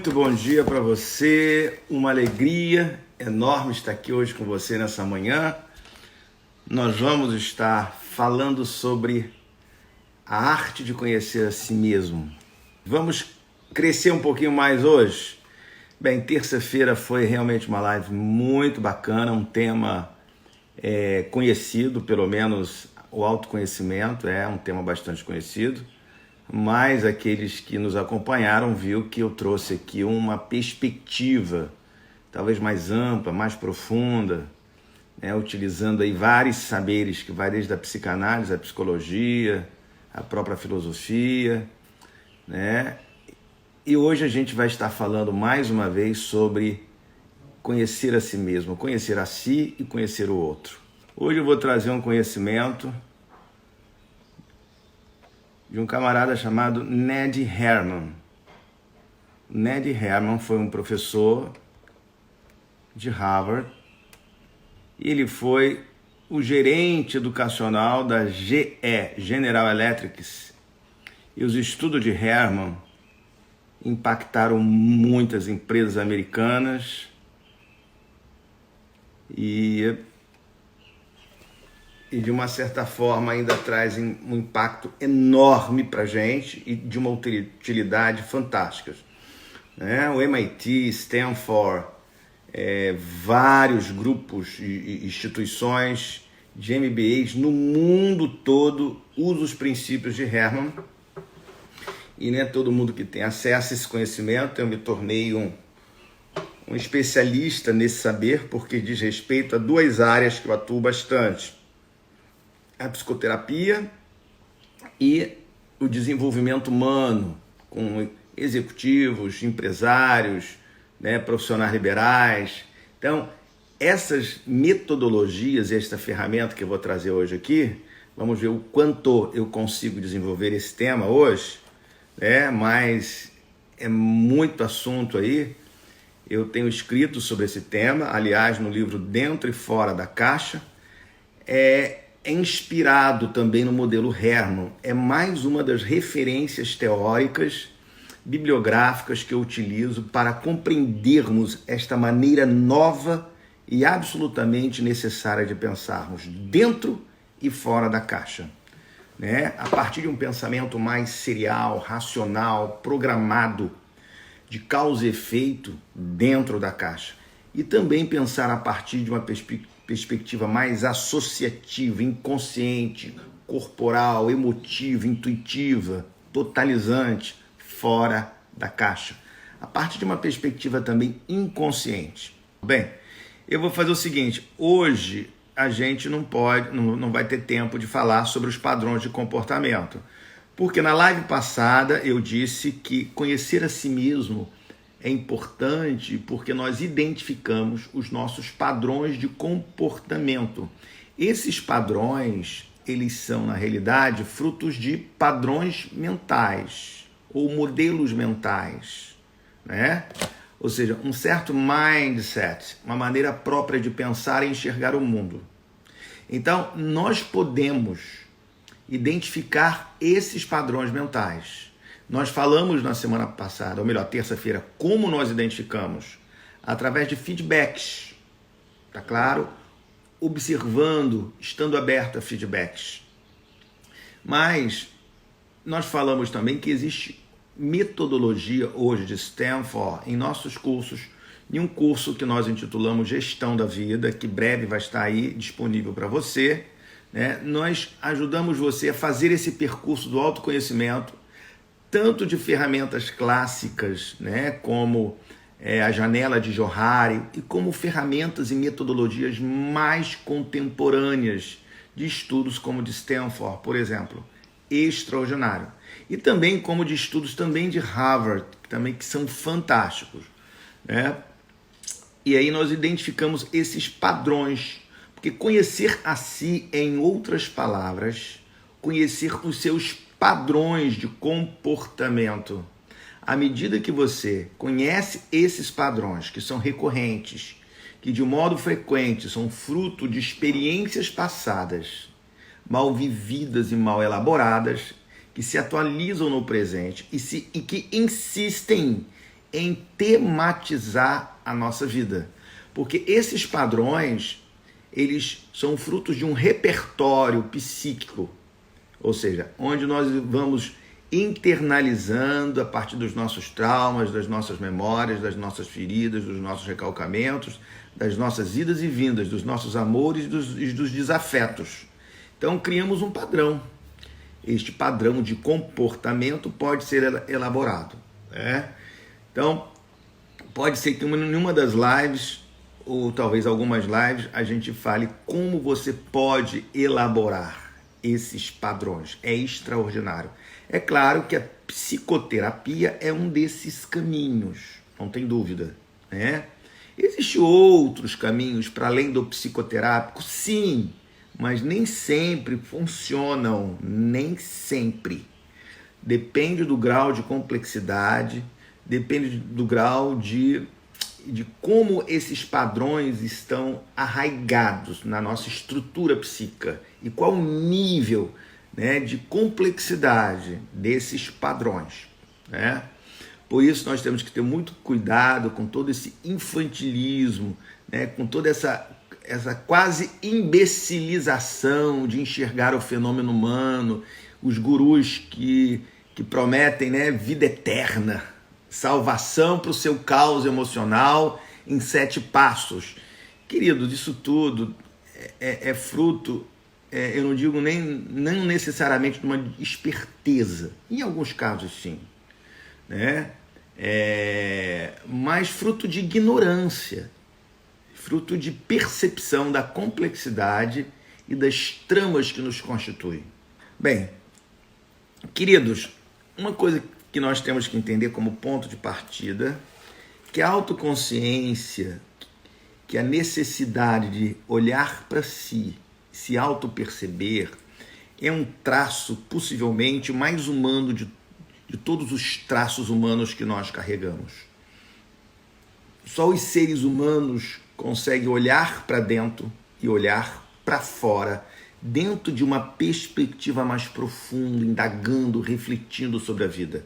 Muito bom dia para você, uma alegria enorme estar aqui hoje com você nessa manhã. Nós vamos estar falando sobre a arte de conhecer a si mesmo. Vamos crescer um pouquinho mais hoje? Bem, terça-feira foi realmente uma live muito bacana, um tema conhecido, pelo menos o autoconhecimento é um tema bastante conhecido. Mas aqueles que nos acompanharam viu que eu trouxe aqui uma perspectiva talvez mais ampla, mais profunda, utilizando aí vários saberes que vai desde a psicanálise, a psicologia, a própria filosofia, E hoje a gente vai estar falando mais uma vez sobre conhecer a si mesmo, conhecer a si e conhecer o outro. Hoje eu vou trazer um conhecimento de um camarada chamado Ned Herman. Ned Herman foi um professor de Harvard e ele foi o gerente educacional da GE, General Electric. E os estudos de Herman impactaram muitas empresas americanas e de uma certa forma ainda traz um impacto enorme para a gente e de uma utilidade fantástica. O MIT, Stanford, vários grupos e instituições de MBAs no mundo todo usam os princípios de Herman e não é todo mundo que tem acesso a esse conhecimento. Eu me tornei um especialista nesse saber porque diz respeito a duas áreas que eu atuo bastante: a psicoterapia e o desenvolvimento humano, com executivos, empresários, profissionais liberais. Então, essas metodologias e esta ferramenta que eu vou trazer hoje aqui, vamos ver o quanto eu consigo desenvolver esse tema hoje, mas é muito assunto aí. Eu tenho escrito sobre esse tema, aliás, no livro Dentro e Fora da Caixa. É inspirado também no modelo Herman. É mais uma das referências teóricas, bibliográficas que eu utilizo para compreendermos esta maneira nova e absolutamente necessária de pensarmos dentro e fora da caixa. A partir de um pensamento mais serial, racional, programado, de causa e efeito dentro da caixa. E também pensar a partir de uma perspectiva mais associativa, inconsciente, corporal, emotiva, intuitiva, totalizante, fora da caixa. A partir de uma perspectiva também inconsciente. Bem, eu vou fazer o seguinte: hoje a gente não vai ter tempo de falar sobre os padrões de comportamento, porque na live passada eu disse que conhecer a si mesmo é importante porque nós identificamos os nossos padrões de comportamento. Esses padrões, eles são, na realidade, frutos de padrões mentais ou modelos mentais, Ou seja, um certo mindset, uma maneira própria de pensar e enxergar o mundo. Então, nós podemos identificar esses padrões mentais. Nós falamos na semana passada, ou melhor, terça-feira, como nós identificamos? Através de feedbacks, tá claro? Observando, estando aberto a feedbacks. Mas nós falamos também que existe metodologia hoje de Stanford em nossos cursos, em um curso que nós intitulamos Gestão da Vida, que breve vai estar aí disponível para você. Nós ajudamos você a fazer esse percurso do autoconhecimento, tanto de ferramentas clássicas, como a janela de Johari, e como ferramentas e metodologias mais contemporâneas de estudos como de Stanford, por exemplo. Extraordinário. E também como de estudos também de Harvard, que são fantásticos. E aí nós identificamos esses padrões, porque conhecer a si é, em outras palavras, conhecer os seus padrões de comportamento. À medida que você conhece esses padrões, que são recorrentes, que de modo frequente são fruto de experiências passadas, mal vividas e mal elaboradas, que se atualizam no presente e que insistem em tematizar a nossa vida. Porque esses padrões, eles são frutos de um repertório psíquico, ou seja, onde nós vamos internalizando a partir dos nossos traumas, das nossas memórias, das nossas feridas, dos nossos recalcamentos, das nossas idas e vindas, dos nossos amores e dos desafetos. Então criamos um padrão. Este padrão de comportamento pode ser elaborado, né? Então, pode ser que em uma das lives, ou talvez algumas lives, a gente fale como você pode elaborar esses padrões. É extraordinário. É claro que a psicoterapia é um desses caminhos, não tem dúvida, né? Existem outros caminhos para além do psicoterápico? Sim, mas nem sempre funcionam, nem sempre. Depende do grau de complexidade, depende do grau de como esses padrões estão arraigados na nossa estrutura psíquica e qual o nível, né, de complexidade desses padrões, né? Por isso nós temos que ter muito cuidado com todo esse infantilismo, né, com toda essa quase imbecilização de enxergar o fenômeno humano, os gurus que prometem, né, vida eterna, salvação para o seu caos emocional em 7 passos. Queridos, isso tudo é fruto, eu não digo não necessariamente de uma esperteza, em alguns casos sim, né? Mas fruto de ignorância, fruto de percepção da complexidade e das tramas que nos constituem. Bem, queridos, uma coisa que nós temos que entender como ponto de partida, que a autoconsciência, que a necessidade de olhar para si, se autoperceber, é um traço possivelmente mais humano de todos os traços humanos que nós carregamos. Só os seres humanos conseguem olhar para dentro e olhar para fora, dentro de uma perspectiva mais profunda, indagando, refletindo sobre a vida.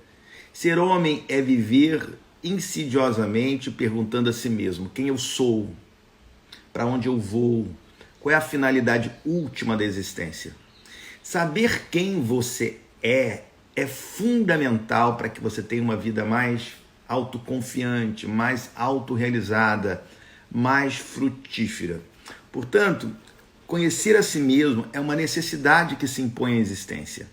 Ser homem é viver insidiosamente perguntando a si mesmo quem eu sou, para onde eu vou, qual é a finalidade última da existência. Saber quem você é fundamental para que você tenha uma vida mais autoconfiante, mais autorrealizada, mais frutífera. Portanto, conhecer a si mesmo é uma necessidade que se impõe à existência.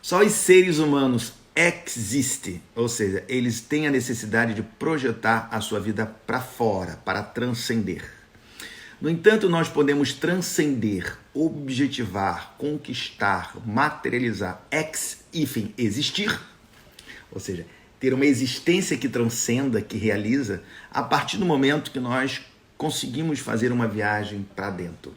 Só os seres humanos existem, ou seja, eles têm a necessidade de projetar a sua vida para fora, para transcender. No entanto, nós podemos transcender, objetivar, conquistar, materializar, enfim, existir, ou seja, ter uma existência que transcenda, que realiza, a partir do momento que nós conseguimos fazer uma viagem para dentro.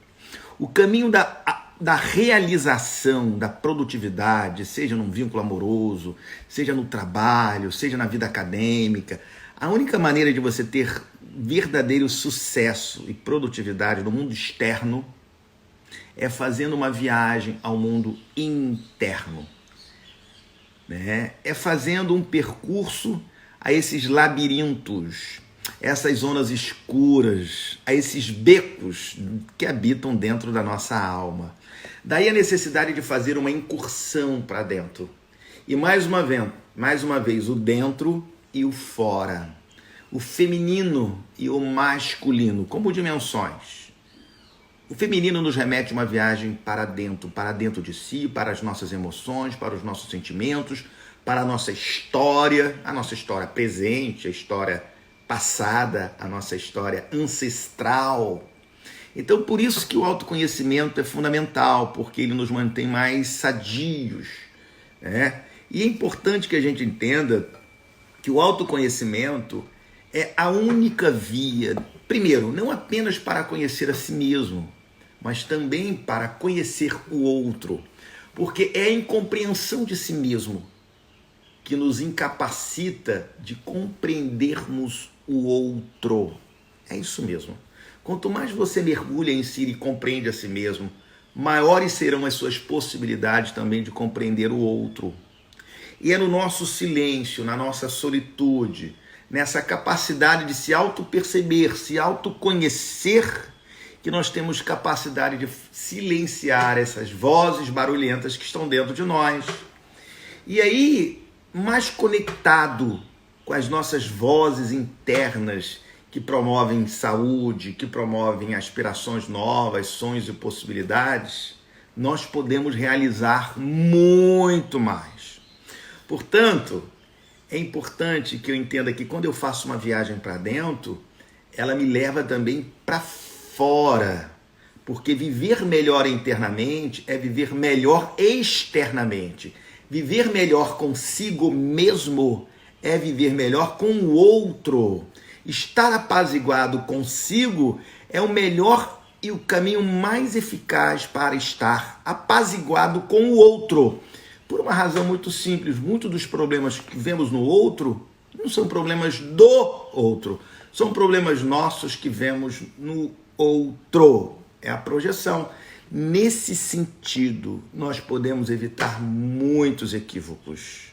O caminho da realização, da produtividade, seja num vínculo amoroso, seja no trabalho, seja na vida acadêmica, a única maneira de você ter verdadeiro sucesso e produtividade no mundo externo é fazendo uma viagem ao mundo interno, né? É fazendo um percurso a esses labirintos, essas zonas escuras, a esses becos que habitam dentro da nossa alma. Daí a necessidade de fazer uma incursão para dentro. E mais uma vez, o dentro e o fora. O feminino e o masculino, como dimensões. O feminino nos remete a uma viagem para dentro de si, para as nossas emoções, para os nossos sentimentos, para a nossa história presente, a história passada, a nossa história ancestral. Então, por isso que o autoconhecimento é fundamental, porque ele nos mantém mais sadios, né? E é importante que a gente entenda que o autoconhecimento é a única via, primeiro, não apenas para conhecer a si mesmo, mas também para conhecer o outro, porque é a incompreensão de si mesmo que nos incapacita de compreendermos o outro. É isso mesmo. Quanto mais você mergulha em si e compreende a si mesmo, maiores serão as suas possibilidades também de compreender o outro. E é no nosso silêncio, na nossa solitude, nessa capacidade de se auto-perceber, se autoconhecer, que nós temos capacidade de silenciar essas vozes barulhentas que estão dentro de nós. E aí, mais conectado com as nossas vozes internas que promovem saúde, que promovem aspirações novas, sonhos e possibilidades, nós podemos realizar muito mais. Portanto, é importante que eu entenda que quando eu faço uma viagem para dentro, ela me leva também para fora, porque viver melhor internamente é viver melhor externamente. Viver melhor consigo mesmo é viver melhor com o outro. Estar apaziguado consigo é o melhor e o caminho mais eficaz para estar apaziguado com o outro. Por uma razão muito simples, muitos dos problemas que vemos no outro não são problemas do outro, são problemas nossos que vemos no outro. É a projeção. Nesse sentido, nós podemos evitar muitos equívocos.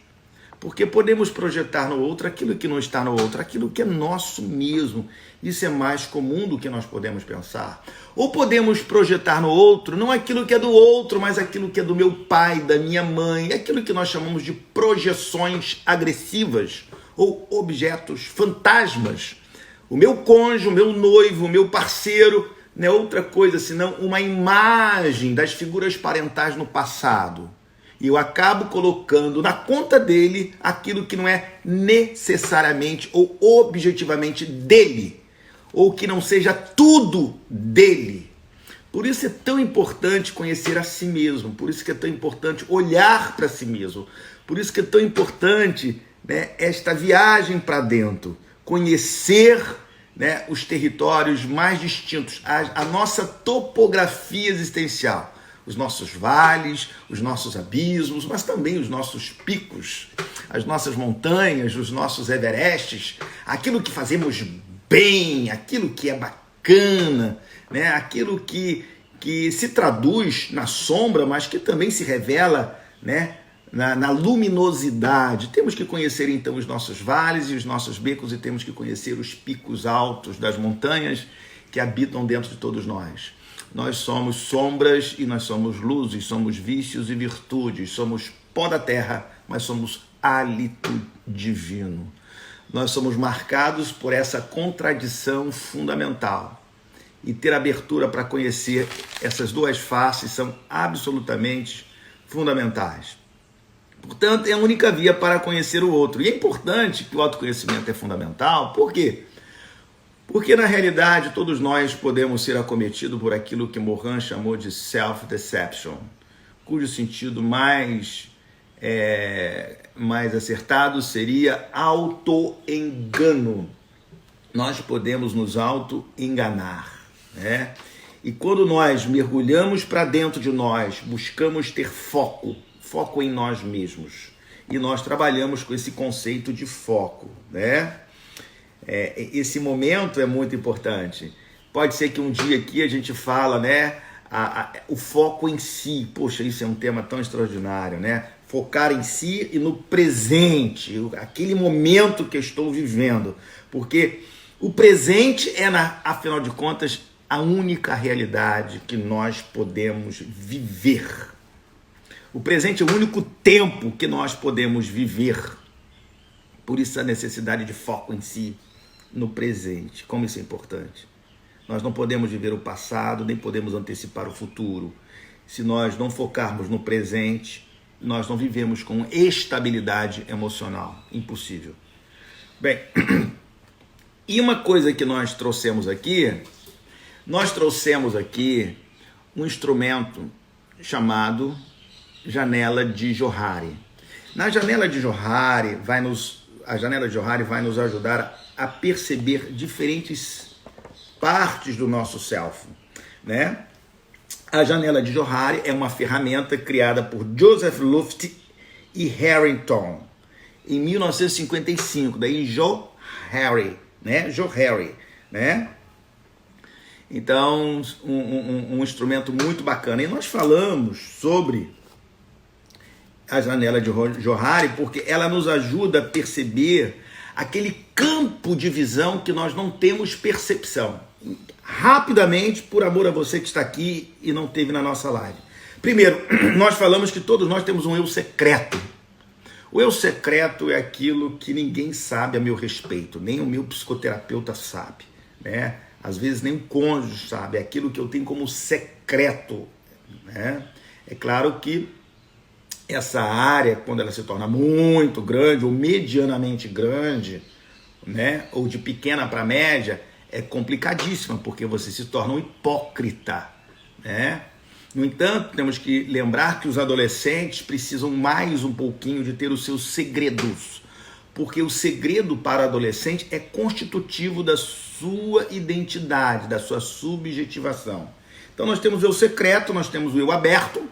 Porque podemos projetar no outro aquilo que não está no outro, aquilo que é nosso mesmo. Isso é mais comum do que nós podemos pensar. Ou podemos projetar no outro não aquilo que é do outro, mas aquilo que é do meu pai, da minha mãe, aquilo que nós chamamos de projeções agressivas ou objetos fantasmas. O meu cônjuge, o meu noivo, o meu parceiro, não é outra coisa senão uma imagem das figuras parentais no passado. E eu acabo colocando na conta dele aquilo que não é necessariamente ou objetivamente dele, ou que não seja tudo dele. Por isso é tão importante conhecer a si mesmo, por isso que é tão importante olhar para si mesmo, por isso que é tão importante, né, esta viagem para dentro, conhecer, né, os territórios mais distintos, a nossa topografia existencial. Os nossos vales, os nossos abismos, mas também os nossos picos, as nossas montanhas, os nossos Everestes, aquilo que fazemos bem, aquilo que é bacana, né? Aquilo que se traduz na sombra, mas que também se revela, né, na luminosidade. Temos que conhecer então os nossos vales e os nossos becos e temos que conhecer os picos altos das montanhas que habitam dentro de todos nós. Nós somos sombras e nós somos luzes, somos vícios e virtudes, somos pó da terra, mas somos hálito divino. Nós somos marcados por essa contradição fundamental. E ter abertura para conhecer essas duas faces são absolutamente fundamentais. Portanto, é a única via para conhecer o outro. E é importante que o autoconhecimento é fundamental, por quê? Porque, na realidade, todos nós podemos ser acometidos por aquilo que Morin chamou de self-deception, cujo sentido mais acertado seria auto-engano. Nós podemos nos auto-enganar, né? E quando nós mergulhamos para dentro de nós, buscamos ter foco em nós mesmos. E nós trabalhamos com esse conceito de foco, né? Esse momento é muito importante. Pode ser que um dia aqui a gente fala, né, o foco em si. Poxa, isso é um tema tão extraordinário, né? Focar em si e no presente, aquele momento que eu estou vivendo. Porque o presente é, afinal de contas, a única realidade que nós podemos viver. O presente é o único tempo que nós podemos viver. Por isso a necessidade de foco em si, no presente. Como isso é importante. Nós não podemos viver o passado, nem podemos antecipar o futuro. Se nós não focarmos no presente, nós não vivemos com estabilidade emocional. Impossível. Bem, e uma coisa que nós trouxemos aqui um instrumento chamado janela de Johari. Na janela de Johari, a janela de Johari vai nos ajudar a perceber diferentes partes do nosso self, né? A janela de Johari é uma ferramenta criada por Joseph Luft e Harrington em 1955, daí Johari, né? Então, um instrumento muito bacana. E nós falamos sobre a janela de Johari porque ela nos ajuda a perceber aquele campo de visão que nós não temos percepção. Rapidamente, por amor a você que está aqui e não teve na nossa live. Primeiro, nós falamos que todos nós temos um eu secreto. O eu secreto é aquilo que ninguém sabe a meu respeito, nem o meu psicoterapeuta sabe, né? Às vezes nem o cônjuge sabe, é aquilo que eu tenho como secreto, né? É claro que essa área, quando ela se torna muito grande ou medianamente grande, né, ou de pequena para média, é complicadíssima, porque você se torna um hipócrita, né? No entanto, temos que lembrar que os adolescentes precisam mais um pouquinho de ter os seus segredos, porque o segredo para o adolescente é constitutivo da sua identidade, da sua subjetivação. Então nós temos o eu secreto, nós temos o eu aberto.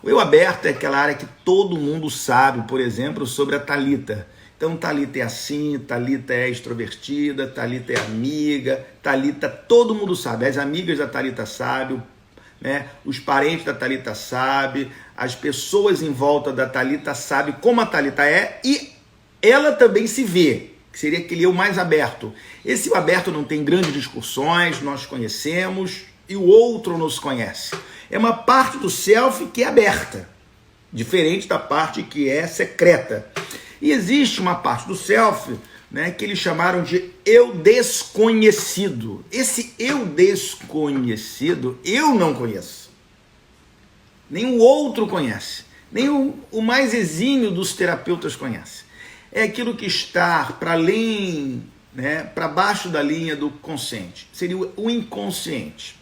O eu aberto é aquela área que todo mundo sabe, por exemplo, sobre a Thalita. Então Thalita é assim, Thalita é extrovertida, Thalita é amiga, Thalita, todo mundo sabe, as amigas da Thalita sabem, né? Os parentes da Thalita sabem, as pessoas em volta da Thalita sabem como a Thalita é e ela também se vê, que seria aquele eu mais aberto. Esse eu aberto não tem grandes discussões, nós conhecemos e o outro nos conhece. É uma parte do self que é aberta, diferente da parte que é secreta. E existe uma parte do self, né, que eles chamaram de eu desconhecido. Esse eu desconhecido eu não conheço. Nem o outro conhece. Nem o mais exímio dos terapeutas conhece. É aquilo que está para além, né, para baixo da linha do consciente. Seria o inconsciente.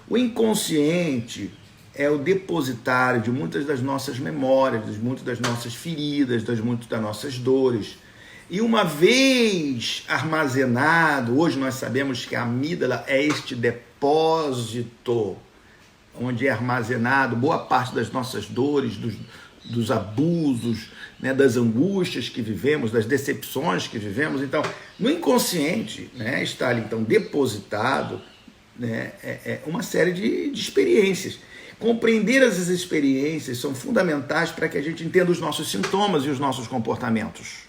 O inconsciente é o depositário de muitas das nossas memórias, de muitas das nossas feridas, de muitas das nossas dores. E uma vez armazenado, hoje nós sabemos que a amígdala é este depósito onde é armazenado boa parte das nossas dores, dos abusos, né, das angústias que vivemos, das decepções que vivemos. Então, no inconsciente, né, está ali então depositado, né, uma série de experiências. Compreender essas experiências são fundamentais para que a gente entenda os nossos sintomas e os nossos comportamentos.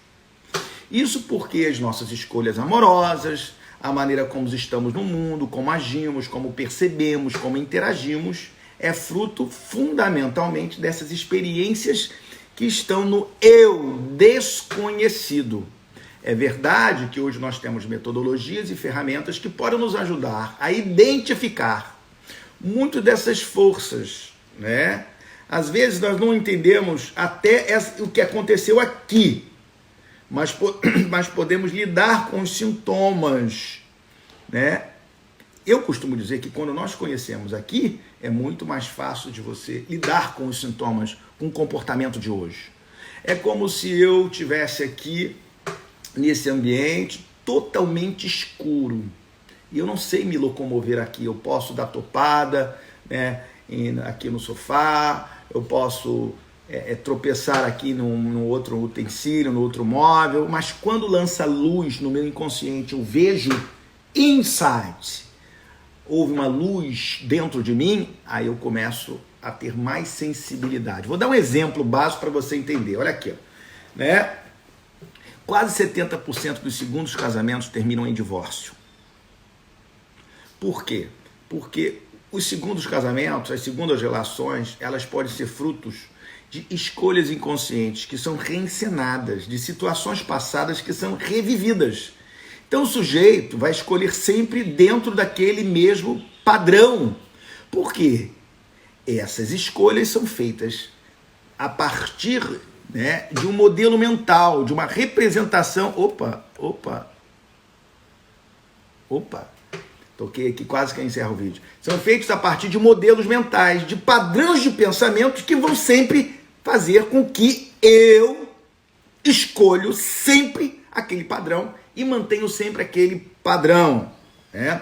Isso porque as nossas escolhas amorosas, a maneira como estamos no mundo, como agimos, como percebemos, como interagimos, é fruto fundamentalmente dessas experiências que estão no eu desconhecido. É verdade que hoje nós temos metodologias e ferramentas que podem nos ajudar a identificar muito dessas forças, né? Às vezes nós não entendemos até o que aconteceu aqui, mas podemos lidar com os sintomas, né? Eu costumo dizer que quando nós conhecemos aqui, é muito mais fácil de você lidar com os sintomas, com o comportamento de hoje. É como se eu tivesse aqui, nesse ambiente, totalmente escuro. E eu não sei me locomover aqui. Eu posso dar topada, né, aqui no sofá, eu posso tropeçar aqui num outro utensílio, no outro móvel, mas quando lança luz no meu inconsciente, eu vejo insight. Houve uma luz dentro de mim, aí eu começo a ter mais sensibilidade. Vou dar um exemplo básico para você entender. Olha aqui, né? Quase 70% dos segundos casamentos terminam em divórcio. Por quê? Porque os segundos casamentos, as segundas relações, elas podem ser frutos de escolhas inconscientes que são reencenadas, de situações passadas que são revividas. Então o sujeito vai escolher sempre dentro daquele mesmo padrão. Por quê? Essas escolhas são feitas a partir, né, de um modelo mental, de uma representação. Opa. Toquei aqui, quase que eu encerro o vídeo. São feitos a partir de modelos mentais, de padrões de pensamento que vão sempre fazer com que eu escolho sempre aquele padrão e mantenho sempre aquele padrão, né?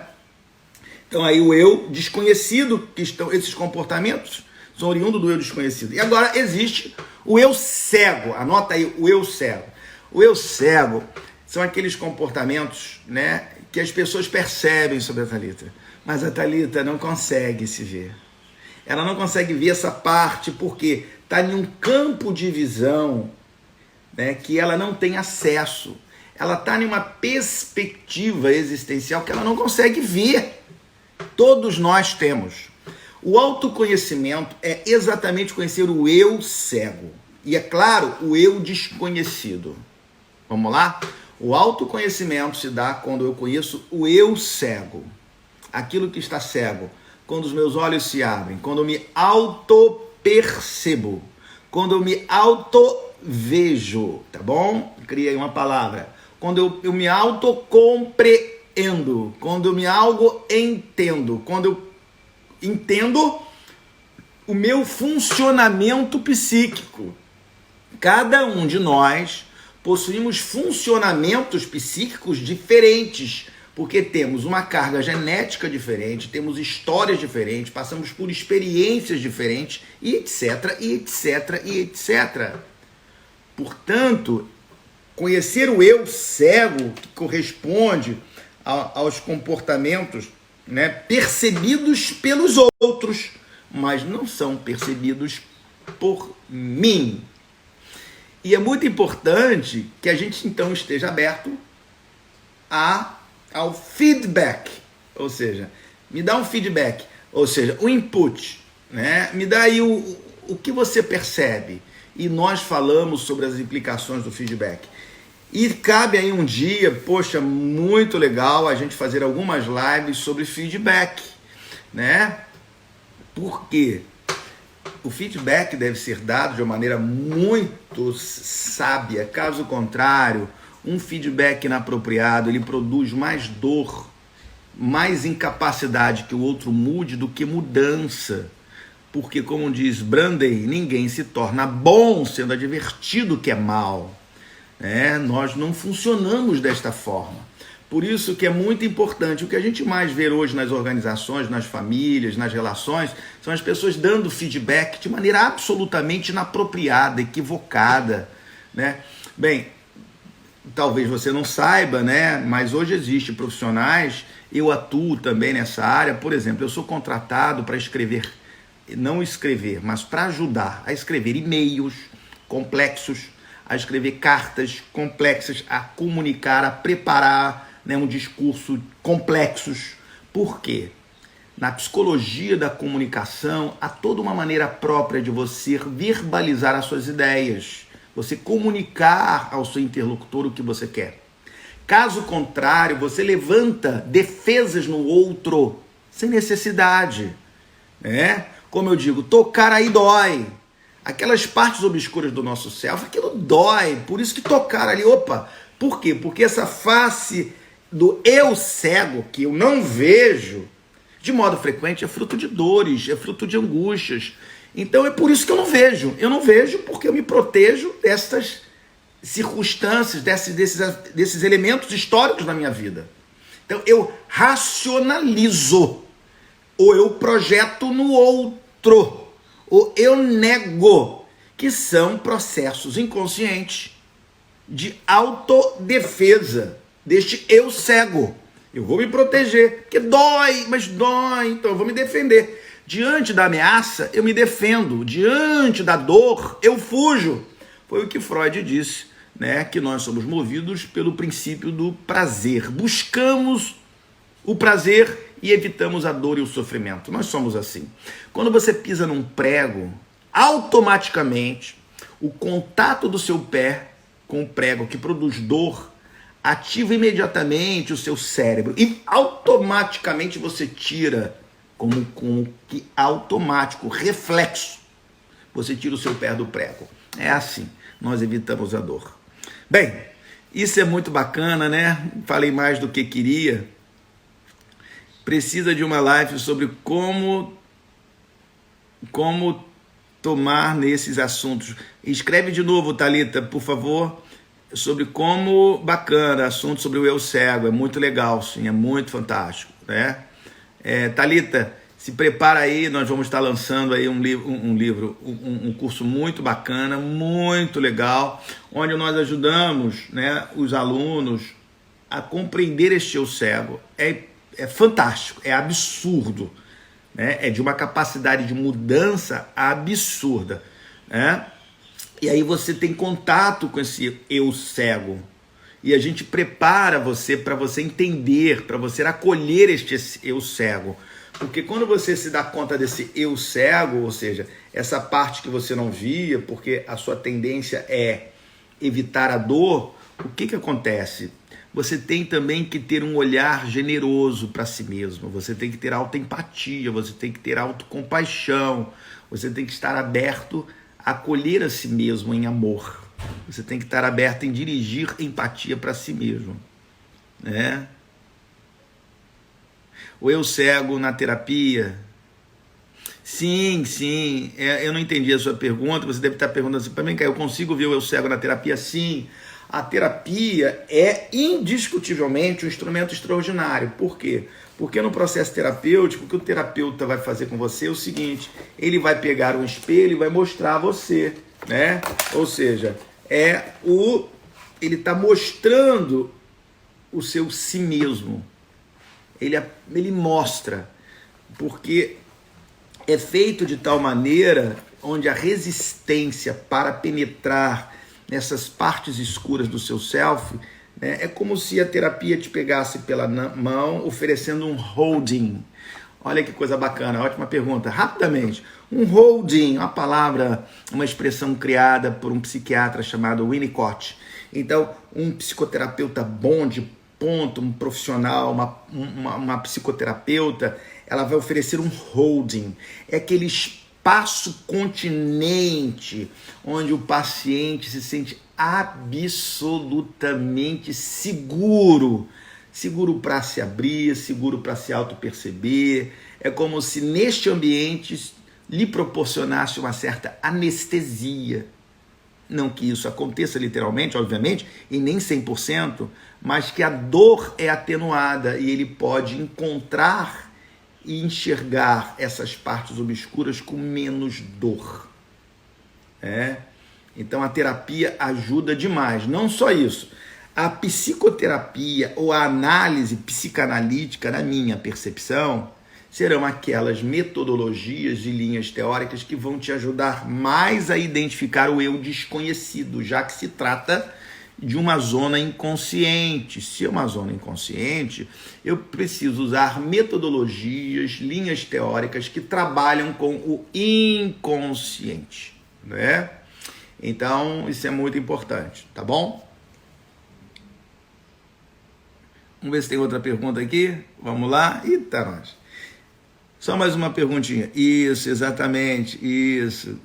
Então aí o eu desconhecido, que estão esses comportamentos, são oriundos do eu desconhecido. E agora existe o eu cego, anota aí o eu cego. O eu cego são aqueles comportamentos, né, que as pessoas percebem sobre a Thalita, mas a Thalita não consegue se ver. Ela não consegue ver essa parte porque está em um campo de visão, né, que ela não tem acesso. ela está em uma perspectiva existencial que ela não consegue ver. Todos nós temos. O autoconhecimento é exatamente conhecer o eu cego. E é claro, o eu desconhecido. Vamos lá? O autoconhecimento se dá quando eu conheço o eu cego. Aquilo que está cego. Quando os meus olhos se abrem. Quando eu me auto-percebo. Quando eu me auto-vejo. Tá bom? Criei uma palavra. Quando eu me auto-compreendo. Quando eu me auto-entendo. Quando eu entendo o meu funcionamento psíquico. Cada um de nós possuímos funcionamentos psíquicos diferentes, porque temos uma carga genética diferente, temos histórias diferentes, passamos por experiências diferentes, e etc, e etc, e etc. Portanto, conhecer o eu cego, que corresponde aos comportamentos, né, percebidos pelos outros, mas não são percebidos por mim. E é muito importante que a gente então esteja aberto ao feedback, ou seja, me dá um feedback, ou seja, o input, né? Me dá aí o que você percebe. E nós falamos sobre as implicações do feedback. E cabe aí um dia, poxa, muito legal a gente fazer algumas lives sobre feedback, né? Por quê? O feedback deve ser dado de uma maneira muito sábia. Caso contrário, um feedback inapropriado, ele produz mais dor, mais incapacidade que o outro mude do que mudança. Porque, como diz Brandeis, ninguém se torna bom sendo advertido que é mal. Nós não funcionamos desta forma. Por isso que é muito importante. O que a gente mais vê hoje nas organizações, nas famílias, nas relações, são as pessoas dando feedback de maneira absolutamente inapropriada, equivocada, né? Bem, talvez você não saiba, né? Mas hoje existem profissionais, eu atuo também nessa área. Por exemplo, eu sou contratado para escrever, não escrever, mas para ajudar a escrever e-mails complexos, a escrever cartas complexas, a comunicar, a preparar, né, um discurso complexos. Por quê? Na psicologia da comunicação, há toda uma maneira própria de você verbalizar as suas ideias, você comunicar ao seu interlocutor o que você quer. Caso contrário, você levanta defesas no outro sem necessidade, né? Como eu digo, tocar aí dói. Aquelas partes obscuras do nosso self, aquilo dói. Por isso que tocar ali, opa, por quê? Porque essa face do eu cego, que eu não vejo, de modo frequente é fruto de dores, é fruto de angústias. Então é por isso que eu não vejo. Eu não vejo porque eu me protejo dessas circunstâncias, desses elementos históricos na minha vida. Então eu racionalizo, ou eu projeto no outro, ou eu nego, que são processos inconscientes de autodefesa deste eu cego. Eu vou me proteger, porque dói, mas dói, então eu vou me defender. Diante da ameaça, eu me defendo. Diante da dor, eu fujo. Foi o que Freud disse, né? Que nós somos movidos pelo princípio do prazer. Buscamos o prazer e evitamos a dor e o sofrimento. Nós somos assim. Quando você pisa num prego, automaticamente, o contato do seu pé com o prego que produz dor ativa imediatamente o seu cérebro e automaticamente você tira, como que automático, reflexo, você tira o seu pé do prego. É assim, nós evitamos a dor. Bem, isso é muito bacana, né? Falei mais do que queria. Precisa de uma live sobre como tomar nesses assuntos. Escreve de novo, Thalita, por favor, sobre como, bacana, assunto sobre o eu cego, é muito legal, sim, é muito fantástico, né? Thalita, se prepara aí, nós vamos estar lançando aí um curso muito bacana, muito legal, onde nós ajudamos, né, os alunos a compreender este eu cego. É fantástico, é absurdo, né? É de uma capacidade de mudança absurda, né? E aí você tem contato com esse eu cego. E a gente prepara você para você entender, para você acolher este eu cego. Porque quando você se dá conta desse eu cego, ou seja, essa parte que você não via, porque a sua tendência é evitar a dor, o que acontece? Você tem também que ter um olhar generoso para si mesmo, você tem que ter autoempatia, você tem que ter autocompaixão, você tem que estar aberto a acolher a si mesmo em amor, você tem que estar aberto em dirigir empatia para si mesmo, né? O eu cego na terapia? Sim, eu não entendi a sua pergunta, você deve estar perguntando assim, para mim, eu consigo ver o eu cego na terapia? Sim, a terapia é indiscutivelmente um instrumento extraordinário. Por quê? Porque no processo terapêutico, o que o terapeuta vai fazer com você é o seguinte, ele vai pegar um espelho e vai mostrar a você, né? Ou seja, ele está mostrando o seu si mesmo. Ele mostra, porque é feito de tal maneira onde a resistência para penetrar nessas partes escuras do seu self, né, é como se a terapia te pegasse pela mão, oferecendo um holding. Olha que coisa bacana, ótima pergunta. Rapidamente, um holding, uma palavra, uma expressão criada por um psiquiatra chamado Winnicott. Então, um psicoterapeuta bom de ponto, um profissional, uma psicoterapeuta, ela vai oferecer um holding. É aquele espaço continente onde o paciente se sente absolutamente seguro. Seguro para se abrir, seguro para se auto-perceber. É como se neste ambiente lhe proporcionasse uma certa anestesia. Não que isso aconteça literalmente, obviamente, e nem 100%, mas que a dor é atenuada e ele pode encontrar e enxergar essas partes obscuras com menos dor. Então a terapia ajuda demais. Não só isso. A psicoterapia ou a análise psicanalítica, na minha percepção, serão aquelas metodologias e linhas teóricas que vão te ajudar mais a identificar o eu desconhecido, já que se trata de uma zona inconsciente. Se é uma zona inconsciente, eu preciso usar metodologias, linhas teóricas que trabalham com o inconsciente, né? Então, isso é muito importante, tá bom? Vamos ver se tem outra pergunta aqui. Vamos lá. Eita, nós. Só mais uma perguntinha. Isso, exatamente, isso.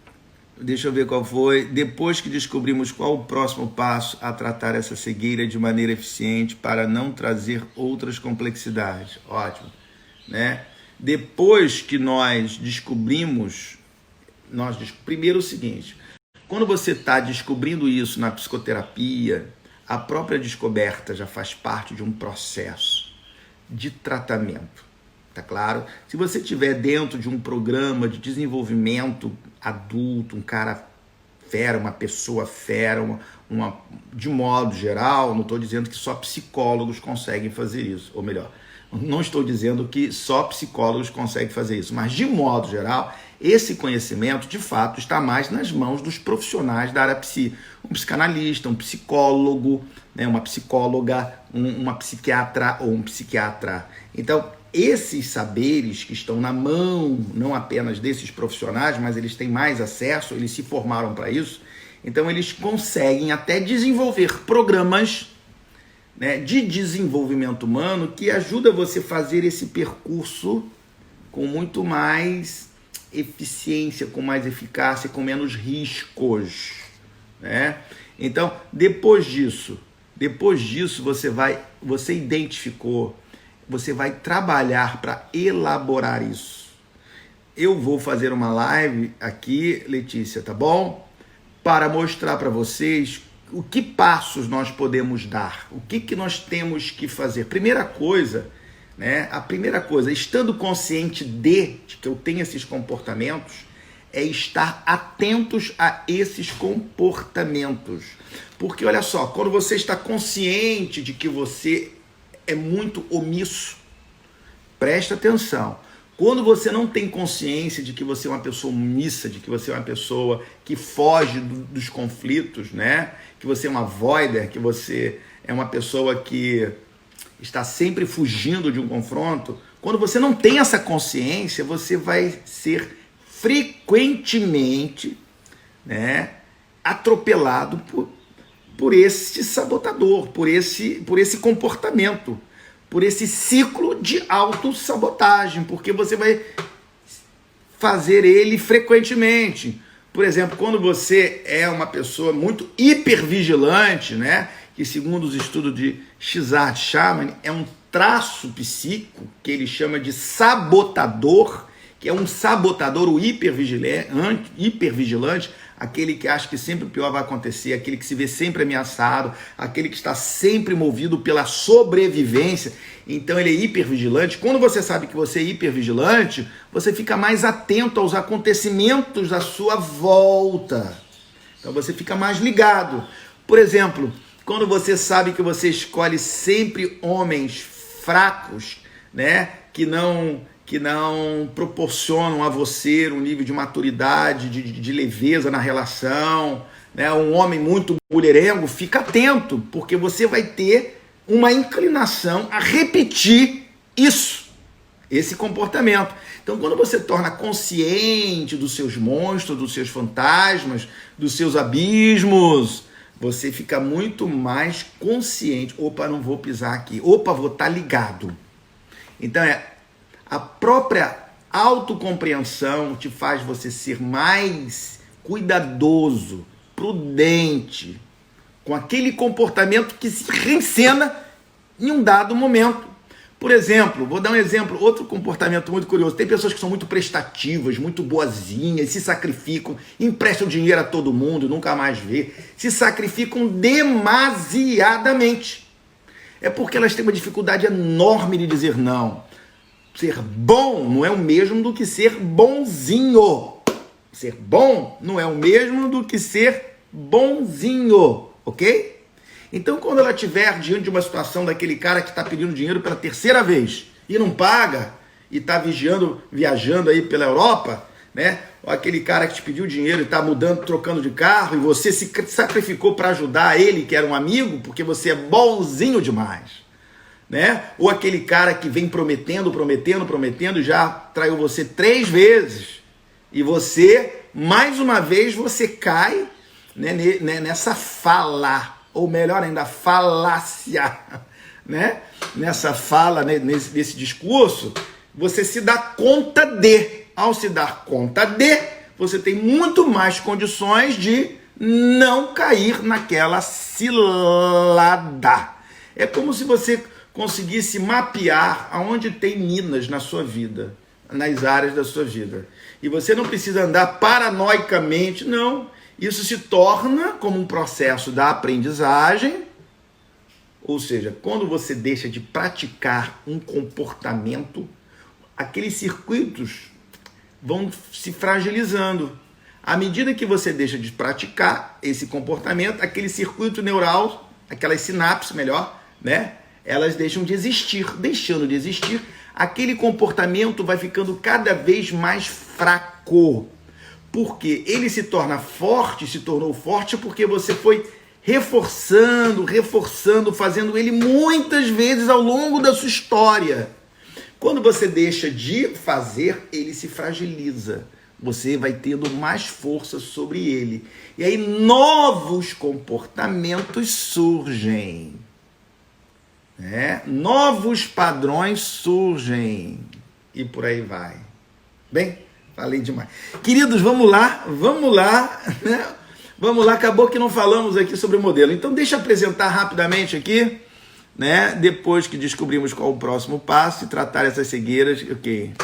Deixa eu ver qual foi. Depois que descobrimos qual o próximo passo a tratar essa cegueira de maneira eficiente para não trazer outras complexidades. Ótimo, né? Depois que nós descobrimos, primeiro o seguinte, quando você está descobrindo isso na psicoterapia, a própria descoberta já faz parte de um processo de tratamento. Tá claro? Se você estiver dentro de um programa de desenvolvimento adulto, um cara fera, uma pessoa fera, de modo geral, não estou dizendo que só psicólogos conseguem fazer isso, ou melhor, não estou dizendo que só psicólogos conseguem fazer isso, mas de modo geral, esse conhecimento de fato está mais nas mãos dos profissionais da área psi, um psicanalista, um psicólogo, né, uma psicóloga, uma psiquiatra ou um psiquiatra. Então, esses saberes que estão na mão, não apenas desses profissionais, mas eles têm mais acesso, eles se formaram para isso, então eles conseguem até desenvolver programas, né, de desenvolvimento humano que ajuda você a fazer esse percurso com muito mais eficiência, com mais eficácia, com menos riscos, né? Então, depois disso você identificou, você vai trabalhar para elaborar isso. Eu vou fazer uma live aqui, Letícia, tá bom? Para mostrar para vocês o que passos nós podemos dar, o que nós temos que fazer. Primeira coisa, né? A primeira coisa, estando consciente de que eu tenho esses comportamentos, é estar atentos a esses comportamentos. Porque olha só, quando você está consciente de que você é muito omisso, presta atenção. Quando você não tem consciência de que você é uma pessoa omissa, de que você é uma pessoa que foge dos conflitos, né? Que você é uma avoider, que você é uma pessoa que está sempre fugindo de um confronto. Quando você não tem essa consciência, você vai ser frequentemente, né, atropelado por esse sabotador, por esse comportamento, por esse ciclo de autossabotagem, porque você vai fazer ele frequentemente. Por exemplo, quando você é uma pessoa muito hipervigilante, né, que segundo os estudos de Cesar Shamanian é um traço psíquico que ele chama de sabotador, que é um sabotador, o hipervigilante, aquele que acha que sempre o pior vai acontecer, aquele que se vê sempre ameaçado, aquele que está sempre movido pela sobrevivência. Então ele é hipervigilante. Quando você sabe que você é hipervigilante, você fica mais atento aos acontecimentos à sua volta. Então você fica mais ligado. Por exemplo, quando você sabe que você escolhe sempre homens fracos, né, que não proporcionam a você um nível de maturidade, de leveza na relação, né? Um homem muito mulherengo, fica atento, porque você vai ter uma inclinação a repetir esse comportamento. Então, quando você torna consciente dos seus monstros, dos seus fantasmas, dos seus abismos, você fica muito mais consciente. Opa, não vou pisar aqui. Opa, vou estar ligado. Então, a própria autocompreensão te faz você ser mais cuidadoso, prudente, com aquele comportamento que se reencena em um dado momento. Por exemplo, vou dar um exemplo, outro comportamento muito curioso. Tem pessoas que são muito prestativas, muito boazinhas, se sacrificam, emprestam dinheiro a todo mundo, nunca mais vê, se sacrificam demasiadamente. É porque elas têm uma dificuldade enorme de dizer não. Ser bom não é o mesmo do que ser bonzinho. Ser bom não é o mesmo do que ser bonzinho, ok? Então, quando ela estiver diante de uma situação daquele cara que está pedindo dinheiro pela terceira vez e não paga, e está viajando aí pela Europa, né? Ou aquele cara que te pediu dinheiro e está mudando, trocando de carro, e você se sacrificou para ajudar ele, que era um amigo, porque você é bonzinho demais. Né? Ou aquele cara que vem prometendo, já traiu você 3 vezes e você, mais uma vez, você cai, né, nessa fala, ou melhor ainda, falácia, né? Nessa fala, né, nesse discurso, você se dá conta ao se dar conta você tem muito mais condições de não cair naquela cilada. É como se você conseguisse mapear aonde tem minas na sua vida, nas áreas da sua vida. E você não precisa andar paranoicamente, não. Isso se torna como um processo da aprendizagem, ou seja, quando você deixa de praticar um comportamento, aqueles circuitos vão se fragilizando. À medida que você deixa de praticar esse comportamento, aquele circuito neural, aquelas sinapses, melhor, né? Elas deixam de existir. Deixando de existir, aquele comportamento vai ficando cada vez mais fraco. Porque ele se tornou forte porque você foi reforçando, fazendo ele muitas vezes ao longo da sua história. Quando você deixa de fazer, ele se fragiliza. Você vai tendo mais força sobre ele. E aí novos comportamentos surgem. Novos padrões surgem. E por aí vai. Bem, falei demais. Queridos, vamos lá, né? Vamos lá, acabou que não falamos aqui sobre o modelo. Então deixa eu apresentar rapidamente aqui, né? Depois que descobrimos qual o próximo passo e tratar essas cegueiras, ok.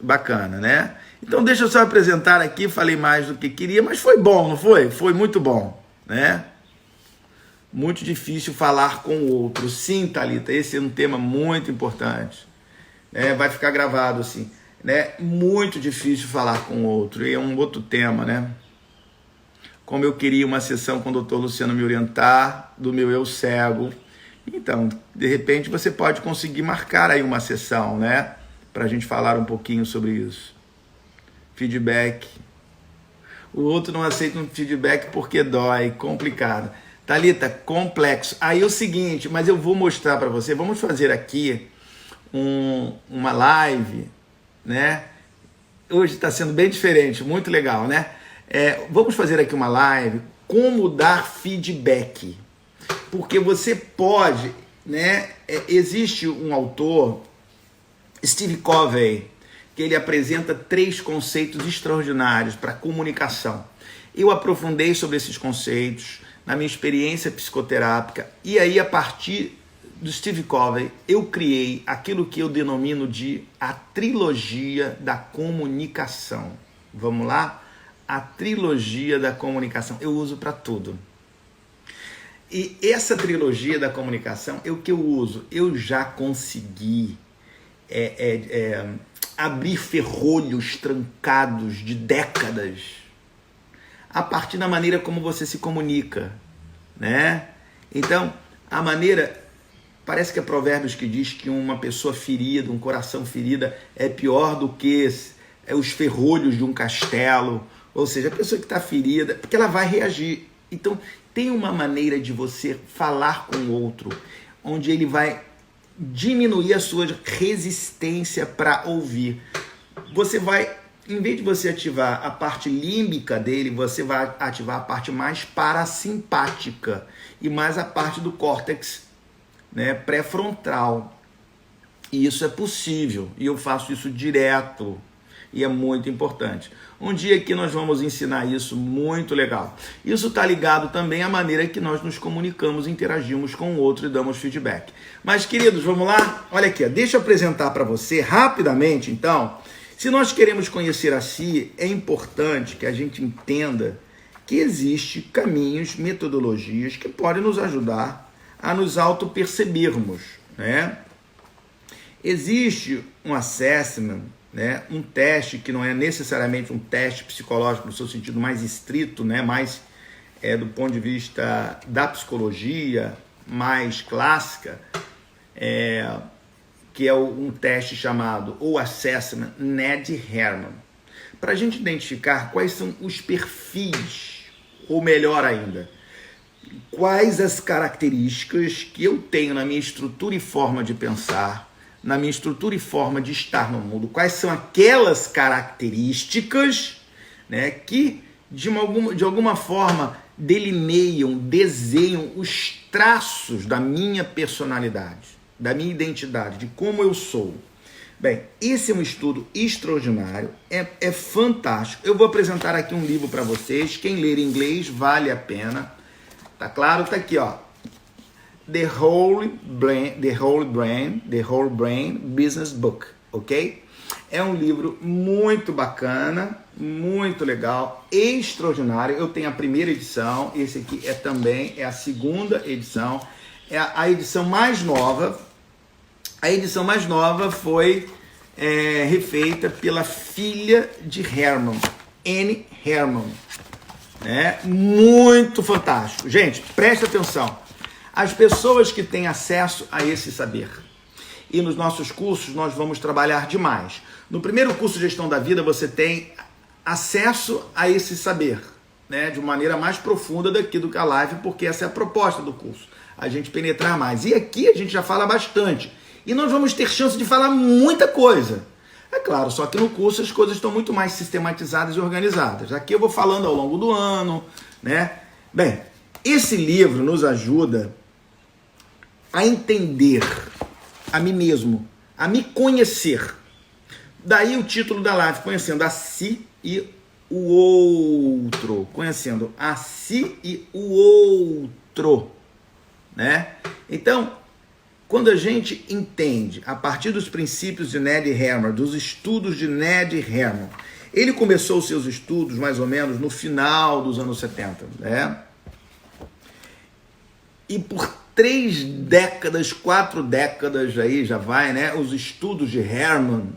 Bacana, né? Então deixa eu só apresentar aqui, falei mais do que queria, mas foi bom, não foi? Foi muito bom, né? Muito difícil falar com o outro. Sim, Thalita, esse é um tema muito importante. Vai ficar gravado assim, né? Muito difícil falar com o outro. E é um outro tema, né? Como eu queria uma sessão com o Dr. Luciano me orientar do meu eu cego. Então, de repente, você pode conseguir marcar aí uma sessão, né? para a gente falar um pouquinho sobre isso. Feedback. O outro não aceita um feedback porque dói, complicado. Thalita, complexo. Aí é o seguinte, mas eu vou mostrar para você, vamos fazer aqui uma live, né? Hoje está sendo bem diferente, muito legal, né? Vamos fazer aqui uma live, como dar feedback. Porque você pode, né? Existe um autor, Steve Covey, que ele apresenta 3 conceitos extraordinários para comunicação. Eu aprofundei sobre esses conceitos na minha experiência psicoterápica e aí, a partir do Steve Covey, eu criei aquilo que eu denomino de a trilogia da comunicação. Vamos lá? A trilogia da comunicação. Eu uso para tudo. E essa trilogia da comunicação é o que eu uso. Eu já consegui abrir ferrolhos trancados de décadas a partir da maneira como você se comunica, né? Então, a maneira... Parece que é Provérbios que diz que uma pessoa ferida, um coração ferida, é pior do que os ferrolhos de um castelo. Ou seja, a pessoa que está ferida, porque ela vai reagir. Então, tem uma maneira de você falar com o outro, onde ele vai diminuir a sua resistência para ouvir. Você vai, em vez de você ativar a parte límbica dele, você vai ativar a parte mais parasimpática e mais a parte do córtex, né, pré-frontal. E isso é possível, e eu faço isso direto, e é muito importante. Um dia aqui nós vamos ensinar isso, muito legal. Isso está ligado também à maneira que nós nos comunicamos, interagimos com o outro e damos feedback. Mas, queridos, vamos lá? Olha aqui, deixa eu apresentar para você rapidamente, então. Se nós queremos conhecer a si, é importante que a gente entenda que existem caminhos, metodologias que podem nos ajudar a nos auto-percebermos, né? Existe um assessment, né? Um teste que não é necessariamente um teste psicológico no seu sentido mais estrito, né? Mais do ponto de vista da psicologia mais clássica, que é um teste chamado o Assessment Ned-Herman, para a gente identificar quais são os perfis, ou melhor ainda, quais as características que eu tenho na minha estrutura e forma de pensar, na minha estrutura e forma de estar no mundo, quais são aquelas características, né, que de alguma forma delineiam, desenham os traços da minha personalidade, da minha identidade, de como eu sou. Bem, esse é um estudo extraordinário, é fantástico. Eu vou apresentar aqui um livro para vocês, quem ler inglês vale a pena. Tá claro? Tá aqui, ó. The Whole Brain Business Book, ok? É um livro muito bacana, muito legal, extraordinário. Eu tenho a primeira edição, esse aqui também é a segunda edição, é a edição mais nova. A edição mais nova foi refeita pela filha de Herman, Anne Herman. Muito fantástico. Gente, preste atenção. As pessoas que têm acesso a esse saber, e nos nossos cursos nós vamos trabalhar demais. No primeiro curso de Gestão da Vida você tem acesso a esse saber, né, de maneira mais profunda daqui do que a live, porque essa é a proposta do curso, a gente penetrar mais. E aqui a gente já fala bastante, e nós vamos ter chance de falar muita coisa. É claro, só que no curso as coisas estão muito mais sistematizadas e organizadas. Aqui eu vou falando ao longo do ano, né? Bem, esse livro nos ajuda a entender a mim mesmo, a me conhecer. Daí o título da live, Conhecendo a Si e o Outro. Conhecendo a Si e o Outro, né? Então, quando a gente entende, a partir dos princípios de Ned Herman, dos estudos de Ned Herman, ele começou os seus estudos mais ou menos no final dos anos 70, né? E por 3 décadas, 4 décadas aí já vai, né? Os estudos de Herman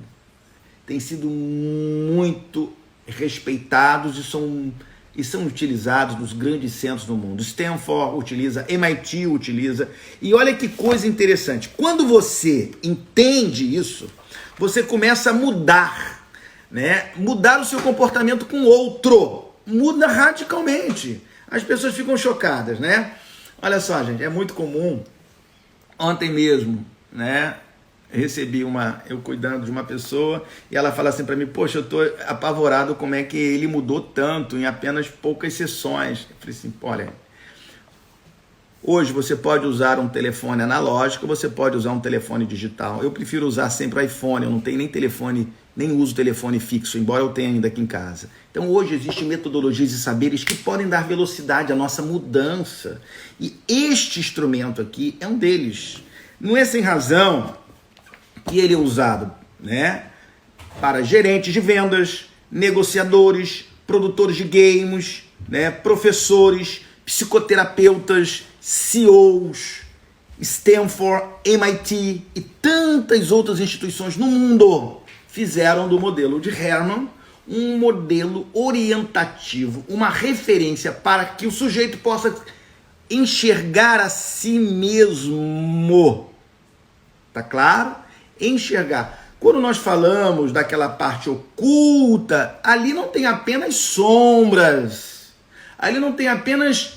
têm sido muito respeitados e são e são utilizados nos grandes centros do mundo. Stanford utiliza, MIT utiliza. E olha que coisa interessante. Quando você entende isso, você começa a mudar, né? Mudar o seu comportamento com o outro. Muda radicalmente. As pessoas ficam chocadas, né? Olha só, gente, é muito comum. Ontem mesmo, né? Eu cuidando de uma pessoa e ela fala assim para mim, poxa, eu tô apavorado como é que ele mudou tanto em apenas poucas sessões. Eu falei assim, olha, hoje você pode usar um telefone analógico, você pode usar um telefone digital. Eu prefiro usar sempre o iPhone, eu não tenho nem telefone, nem uso telefone fixo, embora eu tenha ainda aqui em casa. Então hoje existem metodologias e saberes que podem dar velocidade à nossa mudança. E este instrumento aqui é um deles. Não é sem razão que ele é usado, né, para gerentes de vendas, negociadores, produtores de games, né, professores, psicoterapeutas, CEOs, Stanford, MIT e tantas outras instituições no mundo fizeram do modelo de Herman um modelo orientativo, uma referência para que o sujeito possa enxergar a si mesmo. Tá claro? Enxergar. Quando nós falamos daquela parte oculta, ali não tem apenas sombras, ali não tem apenas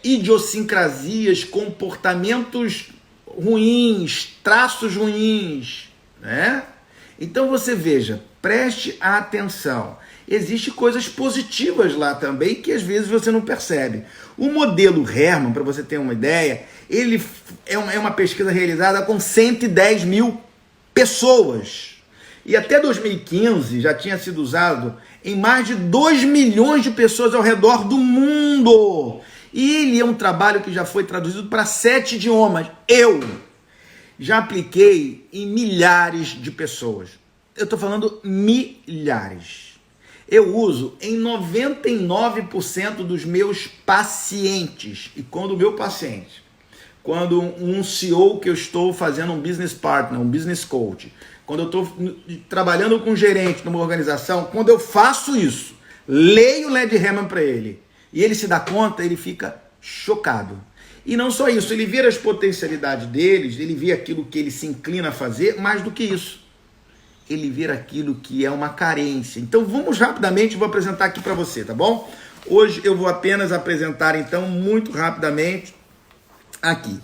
idiosincrasias, comportamentos ruins, traços ruins, né? Então você veja, preste atenção. Existem coisas positivas lá também que às vezes você não percebe. O modelo Herman, para você ter uma ideia, ele é uma pesquisa realizada com 110 mil pessoas. E até 2015 já tinha sido usado em mais de 2 milhões de pessoas ao redor do mundo. E ele é um trabalho que já foi traduzido para 7 idiomas. Eu já apliquei em milhares de pessoas. Eu estou falando milhares. Eu uso em 99% dos meus pacientes. E quando o meu paciente, quando um CEO que eu estou fazendo um business partner, um business coach, quando eu estou trabalhando com um gerente numa organização, quando eu faço isso, leio o Led Herman para ele, e ele se dá conta, ele fica chocado. E não só isso, ele vê as potencialidades deles, ele vê aquilo que ele se inclina a fazer, mais do que isso. Ele vê aquilo que é uma carência. Então vamos rapidamente, vou apresentar aqui para você, tá bom? Hoje eu vou apenas apresentar então muito rapidamente aqui.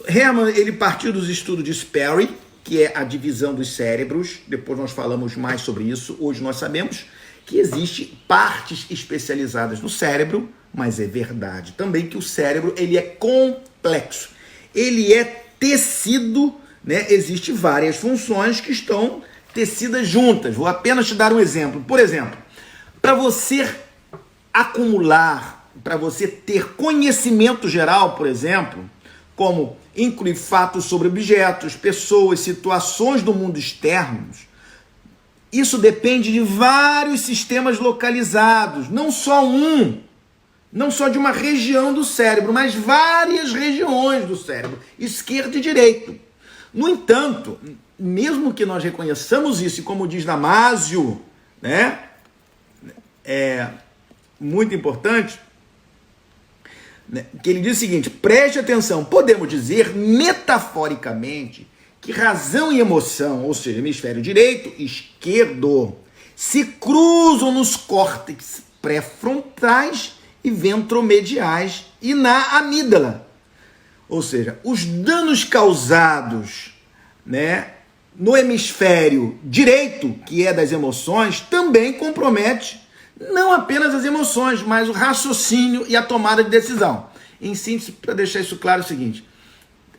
Herman, ele partiu dos estudos de Sperry, que é a divisão dos cérebros. Depois nós falamos mais sobre isso. Hoje nós sabemos que existem partes especializadas no cérebro, mas é verdade também que o cérebro ele é complexo. Ele é tecido, né? Existem várias funções que estão tecidas juntas. Vou apenas te dar um exemplo. Por exemplo, para você acumular, para você ter conhecimento geral, por exemplo, como incluir fatos sobre objetos, pessoas, situações do mundo externos, isso depende de vários sistemas localizados, não só de uma região do cérebro, mas várias regiões do cérebro, esquerdo e direito. No entanto, mesmo que nós reconheçamos isso, e como diz Damasio, né, é muito importante, né, que ele diz o seguinte, preste atenção, podemos dizer metaforicamente que razão e emoção, ou seja, hemisfério direito e esquerdo, se cruzam nos córtex pré-frontais e ventromediais e na amígdala. Ou seja, os danos causados, né, no hemisfério direito, que é das emoções, também compromete não apenas as emoções, mas o raciocínio e a tomada de decisão. Em síntese, para deixar isso claro, é o seguinte,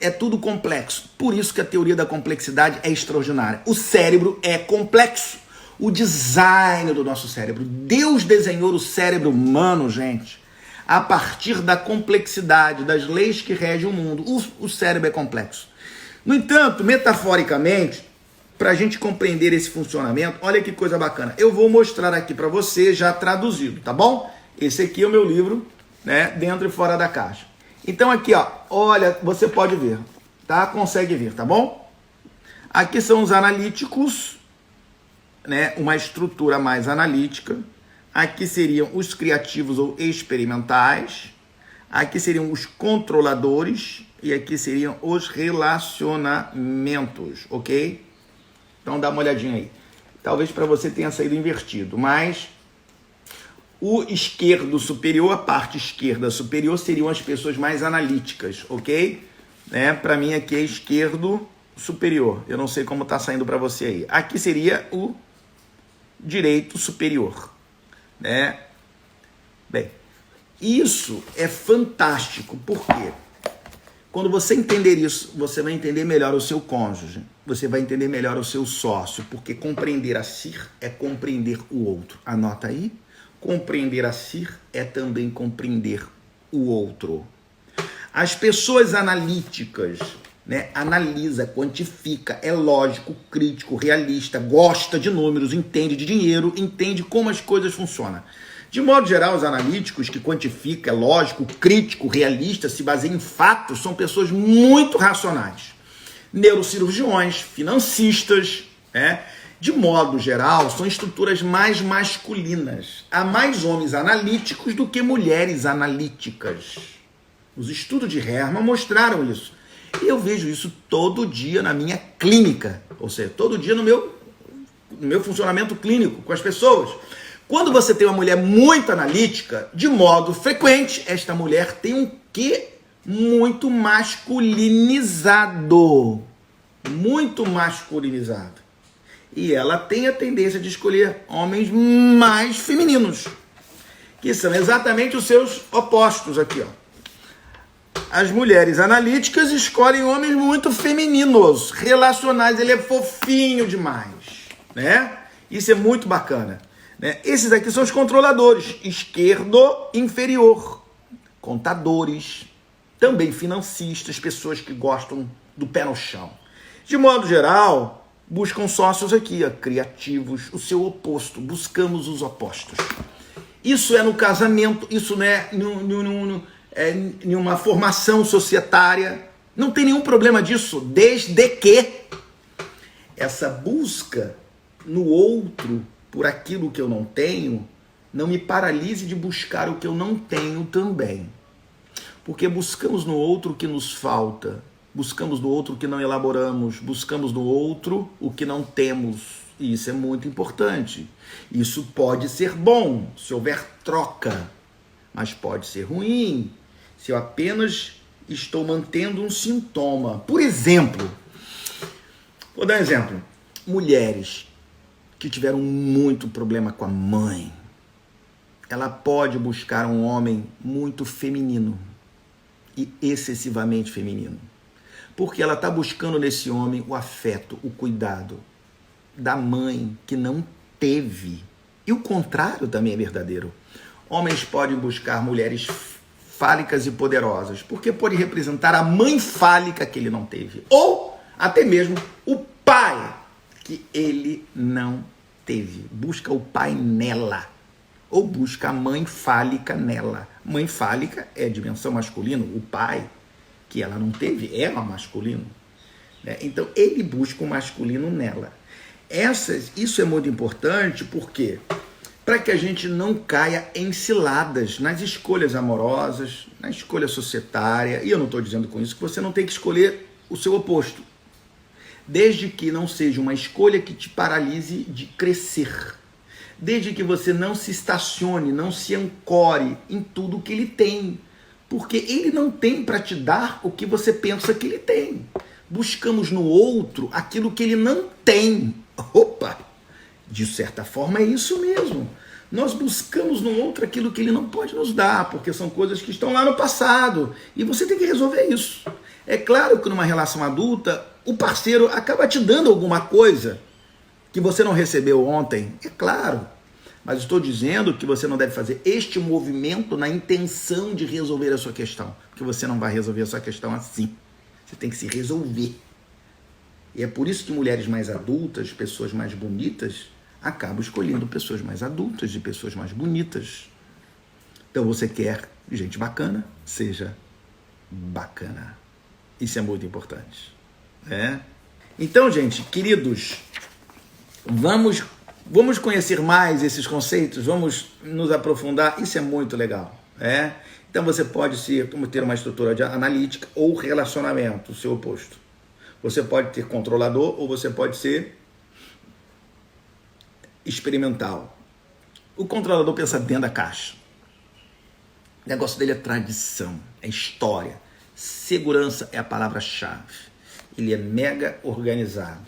é tudo complexo. Por isso que a teoria da complexidade é extraordinária. O cérebro é complexo. O design do nosso cérebro. Deus desenhou o cérebro humano, gente, a partir da complexidade, das leis que regem o mundo. O cérebro é complexo. No entanto, metaforicamente, para a gente compreender esse funcionamento, olha que coisa bacana. Eu vou mostrar aqui para você já traduzido, tá bom? Esse aqui é o meu livro, né, Dentro e Fora da Caixa. Então aqui, ó, olha, você pode ver, tá? Consegue ver, tá bom? Aqui são os analíticos, né? Uma estrutura mais analítica. Aqui seriam os criativos ou experimentais. Aqui seriam os controladores. E aqui seriam os relacionamentos, ok? Então dá uma olhadinha aí. Talvez para você tenha saído invertido, mas o esquerdo superior, a parte esquerda superior, seriam as pessoas mais analíticas, ok? Para mim aqui é esquerdo superior. Eu não sei como está saindo para você aí. Aqui seria o direito superior, né? Bem, isso é fantástico, porque quando você entender isso, você vai entender melhor o seu cônjuge, você vai entender melhor o seu sócio, porque compreender a si é compreender o outro. Anota aí. Compreender a si é também compreender o outro. As pessoas analíticas, né, analisa, quantifica, é lógico, crítico, realista, gosta de números, entende de dinheiro, entende como as coisas funcionam. De modo geral, os analíticos que quantifica, é lógico, crítico, realista, se baseiam em fatos, são pessoas muito racionais. Neurocirurgiões, financistas, né? De modo geral, são estruturas mais masculinas. Há mais homens analíticos do que mulheres analíticas. Os estudos de Hermann mostraram isso. E eu vejo isso todo dia na minha clínica, ou seja, todo dia no meu funcionamento clínico com as pessoas. Quando você tem uma mulher muito analítica, de modo frequente, esta mulher tem um quê muito masculinizado. Muito masculinizado. E ela tem a tendência de escolher homens mais femininos, que são exatamente os seus opostos aqui, ó. As mulheres analíticas escolhem homens muito femininos, relacionais, ele é fofinho demais, né? Isso é muito bacana, né? Esses aqui são os controladores, esquerdo inferior, contadores, também financistas, pessoas que gostam do pé no chão. De modo geral, buscam sócios aqui, ó, criativos, o seu oposto, buscamos os opostos. Isso é no casamento, isso não é em uma formação societária, não tem nenhum problema disso, desde que essa busca no outro por aquilo que eu não tenho, não me paralise de buscar o que eu não tenho também. Porque buscamos no outro o que nos falta, buscamos no outro o que não elaboramos, buscamos no outro o que não temos. E isso é muito importante. Isso pode ser bom se houver troca, mas pode ser ruim se eu apenas estou mantendo um sintoma. Por exemplo, vou dar um exemplo. Mulheres que tiveram muito problema com a mãe, ela pode buscar um homem muito feminino e excessivamente feminino. Porque ela está buscando nesse homem o afeto, o cuidado da mãe que não teve. E o contrário também é verdadeiro. Homens podem buscar mulheres fálicas e poderosas, porque pode representar a mãe fálica que ele não teve. Ou até mesmo o pai que ele não teve. Busca o pai nela. Ou busca a mãe fálica nela. Mãe fálica é dimensão masculina, o pai que ela não teve é masculino, né? Então ele busca o masculino nela. Isso é muito importante porque para que a gente não caia em ciladas nas escolhas amorosas, na escolha societária, e eu não estou dizendo com isso que você não tem que escolher o seu oposto, desde que não seja uma escolha que te paralise de crescer, desde que você não se estacione, não se ancore em tudo que ele tem, porque ele não tem para te dar o que você pensa que ele tem. Buscamos no outro aquilo que ele não tem. Opa! De certa forma é isso mesmo. Nós buscamos no outro aquilo que ele não pode nos dar, porque são coisas que estão lá no passado. E você tem que resolver isso. É claro que numa relação adulta, o parceiro acaba te dando alguma coisa que você não recebeu ontem. É claro. Mas estou dizendo que você não deve fazer este movimento na intenção de resolver a sua questão. Porque você não vai resolver a sua questão assim. Você tem que se resolver. E é por isso que mulheres mais adultas, pessoas mais bonitas, acabam escolhendo pessoas mais adultas e pessoas mais bonitas. Então você quer gente bacana, seja bacana. Isso é muito importante, né? Então, gente, queridos, vamos Vamos conhecer mais esses conceitos? Vamos nos aprofundar? Isso é muito legal. Então você pode ter uma estrutura de analítica ou relacionamento, o seu oposto. Você pode ter controlador ou você pode ser experimental. O controlador pensa dentro da caixa. O negócio dele é tradição, é história. Segurança é a palavra-chave. Ele é mega organizado.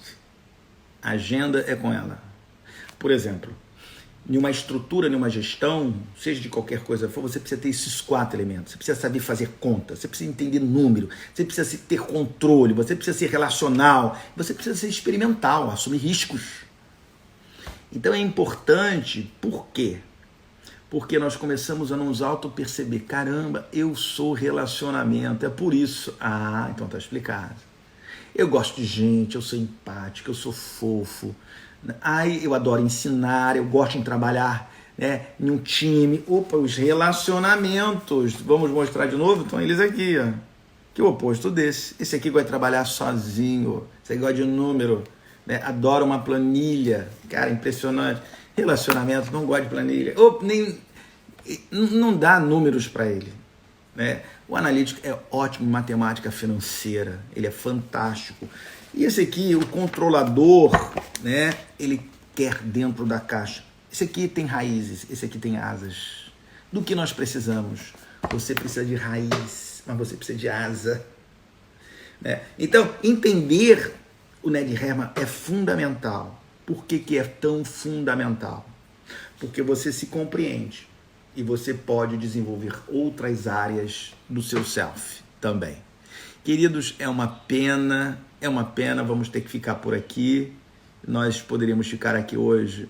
A agenda é com ela. Por exemplo, em uma estrutura, em uma gestão, seja de qualquer coisa for, você precisa ter esses 4 elementos. Você precisa saber fazer conta, você precisa entender número, você precisa ter controle, você precisa ser relacional, você precisa ser experimental, assumir riscos. Então é importante, por quê? Porque nós começamos a nos auto-perceber, caramba, eu sou relacionamento, é por isso. Então tá explicado. Eu gosto de gente, eu sou empático, eu sou fofo. Eu adoro ensinar, eu gosto de trabalhar, em um time. Os relacionamentos. Vamos mostrar de novo? Então eles aqui, ó. Que o oposto desse. Esse aqui gosta de trabalhar sozinho. Esse aqui gosta de número. Adora uma planilha. Cara, impressionante. Relacionamento, não gosta de planilha. Não dá números para ele. O analítico é ótimo em matemática financeira. Ele é fantástico. E esse aqui, o controlador, ele quer dentro da caixa. Esse aqui tem raízes, esse aqui tem asas. Do que nós precisamos? Você precisa de raiz, mas você precisa de asa. Então, entender o Ned Herman é fundamental. Por que é tão fundamental? Porque você se compreende e você pode desenvolver outras áreas do seu self também. Queridos, é uma pena, vamos ter que ficar por aqui. Nós poderíamos ficar aqui hoje,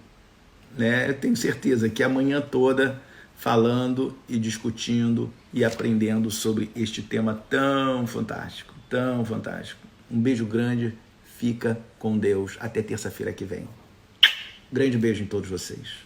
Eu tenho certeza que amanhã toda falando e discutindo e aprendendo sobre este tema tão fantástico, tão fantástico. Um beijo grande, fica com Deus. Até terça-feira que vem. Grande beijo em todos vocês.